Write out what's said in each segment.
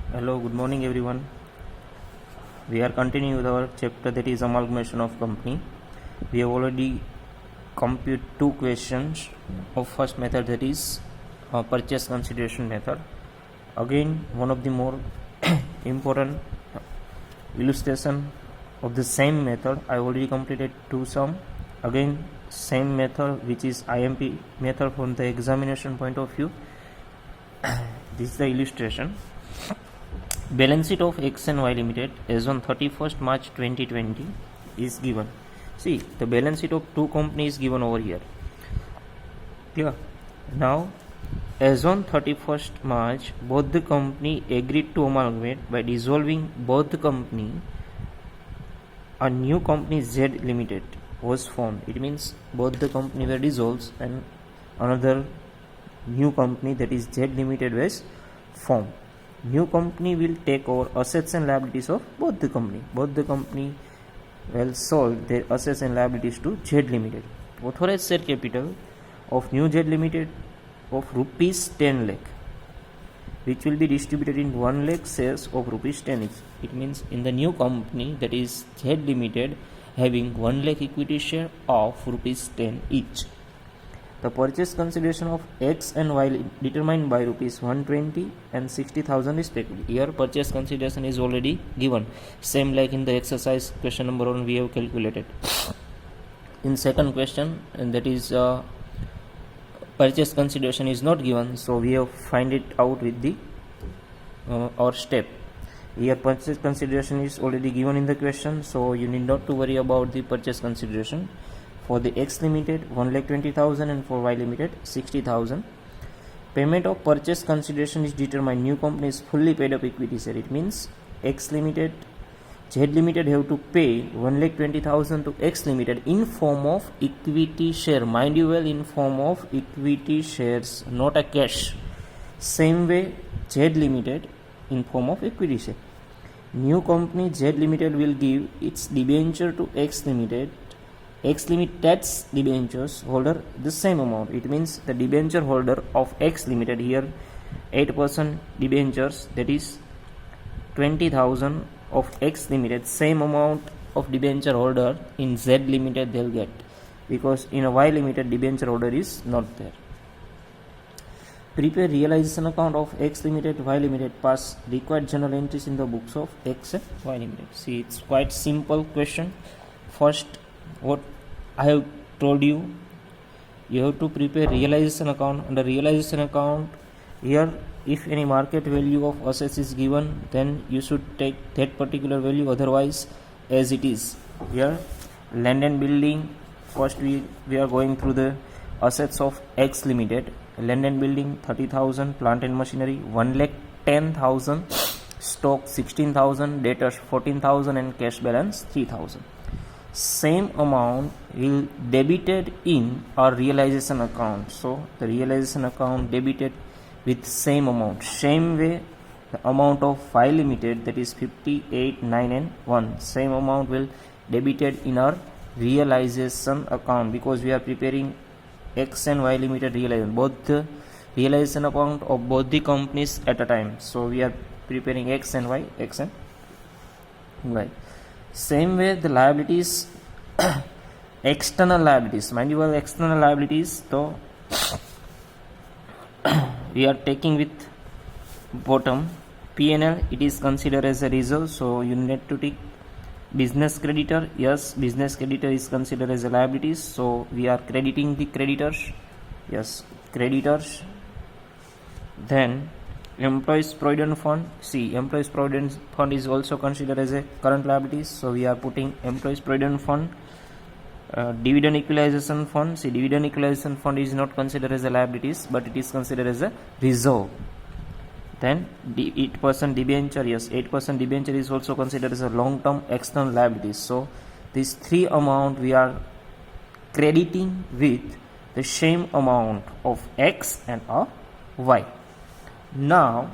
Hello, good morning everyone. We are continuing with our chapter, that is amalgamation of company. We have already computed two questions of first method, that is purchase consideration method. Again, one of the more important illustration of the same method. I already completed two sum. Again, same method, which is IMP method from the examination point of view. This is the illustration. Balance sheet of X and Y Limited as on 31st March 2020 is given. See, the balance sheet of two companies is given over here. Clear? Now, as on 31st March, both the company agreed to amalgamate. By dissolving both the company, a new company Z Limited was formed. It means both the company were dissolved and another new company, that is Z Limited, was formed. New company will take over assets and liabilities of both the company. Both the company will sold their assets and liabilities to Z Limited. Authorized share capital of new Z Limited of rupees 10 lakh, which will be distributed in 1 lakh shares of rupees 10 each. It means in the new company, that is Z Limited, having 1 lakh equity share of rupees 10 each. The purchase consideration of X and Y determined by rupees 120 and 60,000 respectively. Here purchase consideration is already given, same like in the exercise question number 1 we have calculated. In second question, and that is purchase consideration is not given, so we have find it out with the our step. Here purchase consideration is already given in the question, so you need not to worry about the purchase consideration. For the X Limited 1,20,000 and for Y Limited 60,000. Payment of purchase consideration is determined. New company is fully paid up equity share. It means X Limited, Z Limited have to pay 1,20,000 to X Limited in form of equity share. Mind you well, in form of equity shares, not a cash. Same way Z Limited in form of equity share. New company Z Limited will give its debenture to X Limited. X Limited's debentures holder the same amount. It means the debenture holder of X Limited, here 8% debentures, that is 20,000 of X Limited, same amount of debenture holder in Z Limited they'll get, because in a Y Limited debenture holder is not there. Prepare realization account of X Limited, Y Limited, pass required journal entries in the books of X and Y Limited. See, it's quite simple question. First, what I have told you, you have to prepare realization account. Under realization account, here if any market value of assets is given, then you should take that particular value, otherwise as it is. Here land and building, first we are going through the assets of X Limited. Land and building 30,000, plant and machinery 1,10,000, stock 16,000, debtors 14,000 and cash balance 3,000. Same amount will debited in our realization account. So the realization account debited with same amount. Same way the amount of Y Limited, that is 58, 9 and 1. Same amount will debited in our realization account, because we are preparing X and Y Limited realization, both the realization account of both the companies at a time. So we are preparing X and Y, X and Y. Same way the liabilities, external liabilities, mind you, external liabilities, so we are taking with bottom P&L. It is considered as a reserve, so you need to take business creditor. Yes, business creditor is considered as a liabilities, so we are crediting the creditors. Yes, creditors. Then employees provident fund. See, employees provident fund is also considered as a current liabilities, so we are putting employees provident fund. Dividend equalization fund. See, dividend equalization fund is not considered as a liabilities, but it is considered as a reserve. Then 8% debenture. Yes, 8% debenture is also considered as a long term external liabilities. So these three amount we are crediting with the same amount of X and Y. Now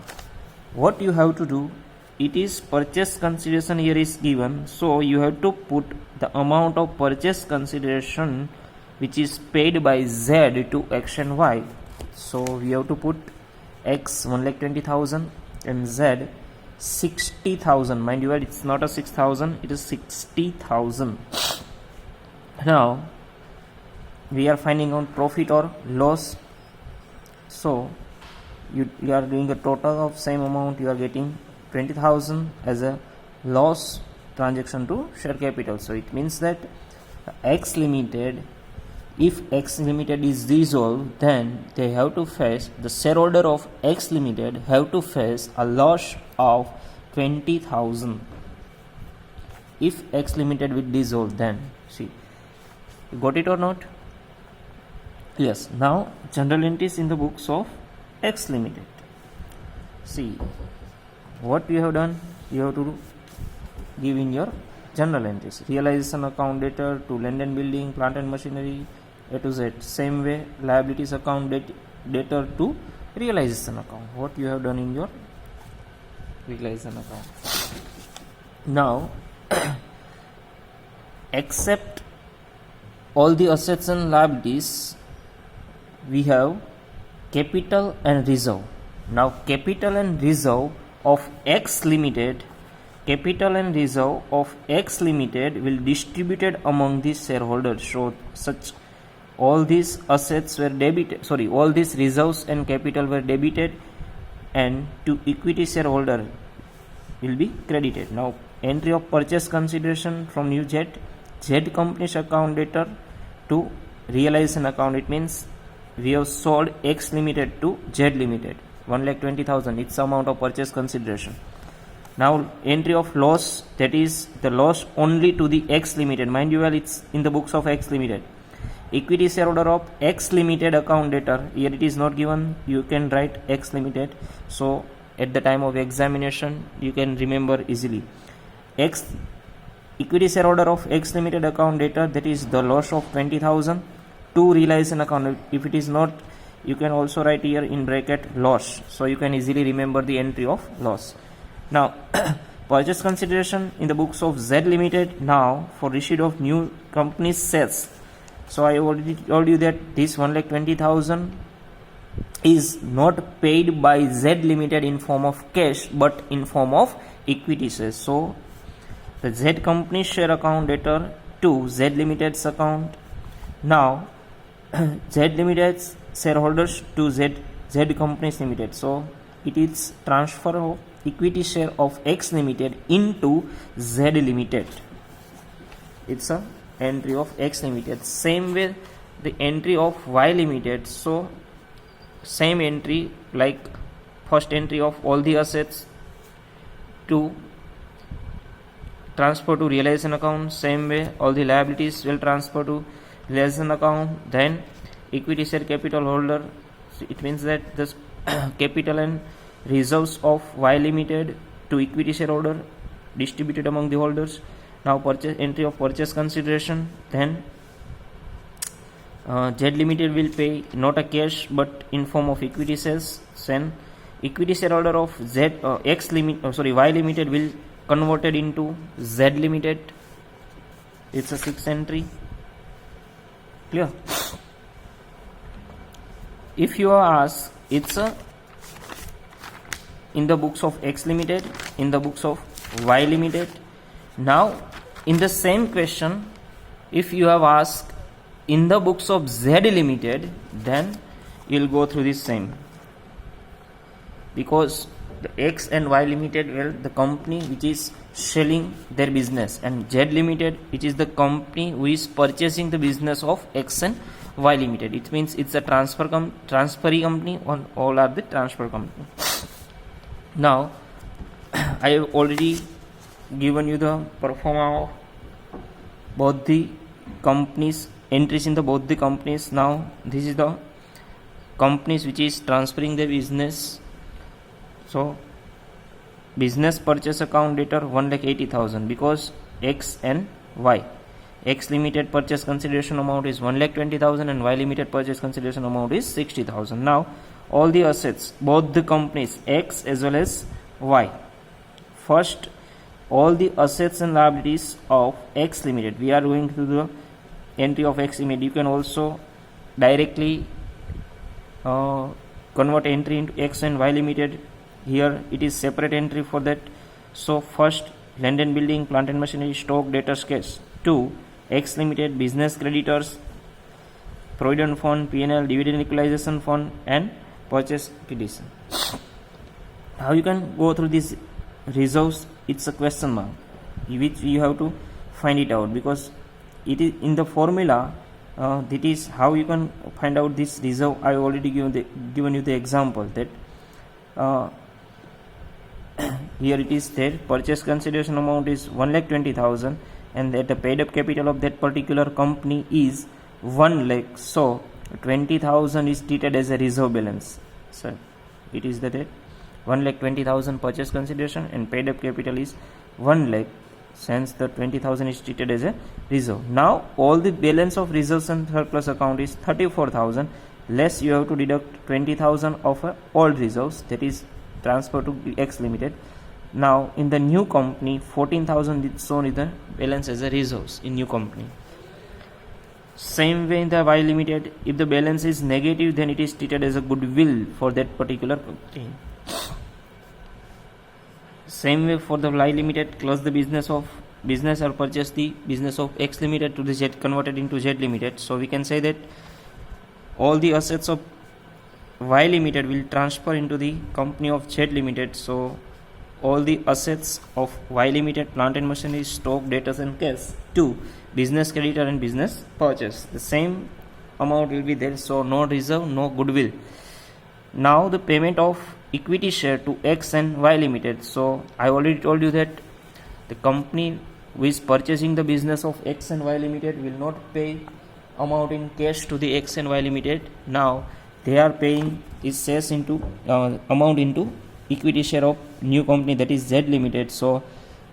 what you have to do, it is purchase consideration here is given, so you have to put the amount of purchase consideration which is paid by Z to X and Y. So we have to put X 1,20,000 and Z 60,000. Mind you, it's not a 6,000, it is 60,000. Now we are finding out profit or loss. So you are doing a total of same amount. You are getting 20,000 as a loss transaction to share capital. So it means that X Limited, if X Limited is dissolved, then they have to face, the shareholder of X Limited have to face a loss of 20,000. If X Limited will dissolve, then see, you got it or not? Yes. Now general entries in the books of X Limited. See what you have done. You have to give in your general entries. Realization account debtor to land and building, plant and machinery, A to Z. Same way, liabilities account debtor to realization account. What you have done in your realization account. Now except all the assets and liabilities, we have capital and reserve. Now capital and reserve of X Limited, capital and reserve of X Limited will distributed among the shareholders. So such all these assets were debited, all these reserves and capital were debited, and to equity shareholder will be credited. Now entry of purchase consideration from new Z company's account debtor to realization account. It means we have sold X Limited to Z Limited, 1,20,000. It's the amount of purchase consideration. Now entry of loss, that is the loss only to the X Limited. Mind you, well, it's in the books of X Limited. Equity shareholder of X Limited account debtor. Here it is not given. You can write X Limited. So at the time of examination, you can remember easily. X equity shareholder of X Limited account debtor, that is the loss of 20,000 to realization account. If it is not, you can also write here in bracket loss. So you can easily remember the entry of loss. Now purchase consideration in the books of Z Limited. Now for receipt of new company's shares. So I already told you that this 1,20,000 is not paid by Z Limited in form of cash, but in form of equity shares. So the Z company share account debtor to Z Limited's account. Now Z Limited's shareholders to Z companies limited. So it is transfer of equity share of X Limited into Z Limited. It's a entry of X Limited. Same way the entry of Y Limited. So same entry like first entry of all the assets to transfer to realization account. Same way all the liabilities will transfer to realization account. Then equity share capital holder. So it means that this capital and reserves of Y Limited to equity shareholder distributed among the holders. Now purchase entry of purchase consideration. Then Z Limited will pay not a cash but in form of equity shares. Then equity shareholder of Y Limited will converted into Z Limited. It's a 6th entry. Clear? If you are asked, it's a in the books of X Limited, in the books of Y Limited. Now in the same question, if you have asked in the books of Z Limited, then you'll go through this same, because the X and Y Limited, well, the company which is selling their business, and Z Limited, which is the company who is purchasing the business of X and Y Limited. It means it's a transferee company, on all are the transfer company. Now I have already given you the performance of both the companies, entries in the both the companies. Now this is the companies which is transferring their business. So business purchase account debtor 1,80,000, because X and Y. X Limited purchase consideration amount is 1,20,000 and Y Limited purchase consideration amount is 60,000. Now all the assets, both the companies X as well as Y. First, all the assets and liabilities of X Limited. We are going to the entry of X Limited. You can also directly convert entry into X and Y Limited. Here it is separate entry for that. So first, land and building, plant and machinery, stock, debtors, cash. 2. X Limited, business creditors, provident fund, P&L, dividend equalization fund, and purchase petition. How you can go through these reserves? It's a question mark, which you have to find it out, because it is in the formula. That is how you can find out this reserve. I already given you the example that here it is there. Purchase consideration amount is 1,20,000, and that the paid up capital of that particular company is 1 lakh. So 20,000 is treated as a reserve balance. So it is that 1,20,000 purchase consideration and paid up capital is 1 lakh. Since the 20,000 is treated as a reserve. Now all the balance of reserves and surplus account is 34,000, less you have to deduct 20,000 of old reserves, that is transferred to X Limited. Now in the new company 14,000 is shown in the balance as a reserves in new company. Same way in the Y Limited, if the balance is negative, then it is treated as a goodwill for that particular company. Same way for the Y Limited, close the business or purchase the business of X Limited to the Z, converted into Z Limited. So we can say that all the assets of Y Limited will transfer into the company of Z Limited. So all the assets of Y Limited, plant and machinery, stock, debtors and cash, to business creditor and business purchase. The same amount will be there. So no reserve, no goodwill. Now the payment of equity share to X and Y Limited. So I already told you that the company who is purchasing the business of X and Y Limited will not pay amount in cash to the X and Y Limited. Now they are paying is shares into amount into equity share of new company, that is Z Limited. So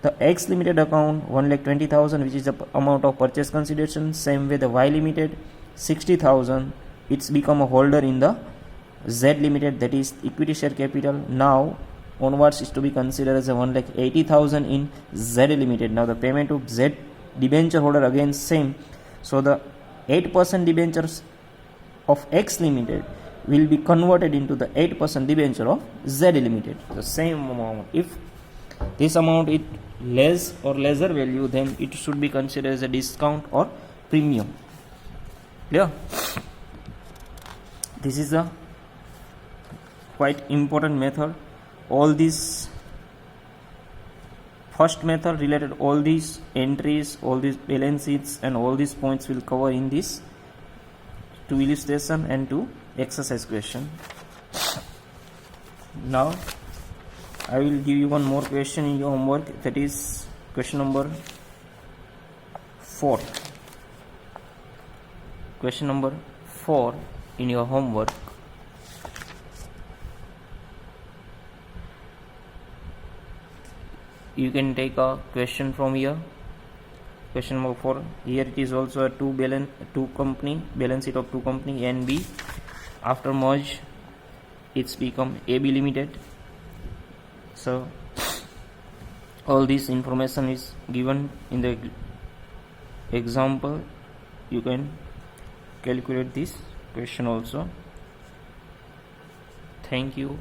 the X Limited account 1,20,000, which is the amount of purchase consideration. Same way the Y Limited 60,000, it's become a holder in the Z Limited, that is equity share capital. Now onwards is to be considered as a 1,80,000 in Z Limited. Now the payment to Z debenture holder again same. So the 8% debentures of X Limited will be converted into the 8% debenture of Z Limited. The same amount. If this amount is less or lesser value, then it should be considered as a discount or premium. Yeah. This is a quite important method. All these first method related, all these entries, all these balance sheets and all these points will cover in this 2 illustration and 2 exercise question. Now I will give you one more question in your homework, that is question number 4. Question number 4 in your homework. You can take a question from here. Question number 4. Here it is also a two company balance sheet of two company A and B. After merge, it's become AB Limited. So all this information is given in the example. You can calculate this question also. Thank you.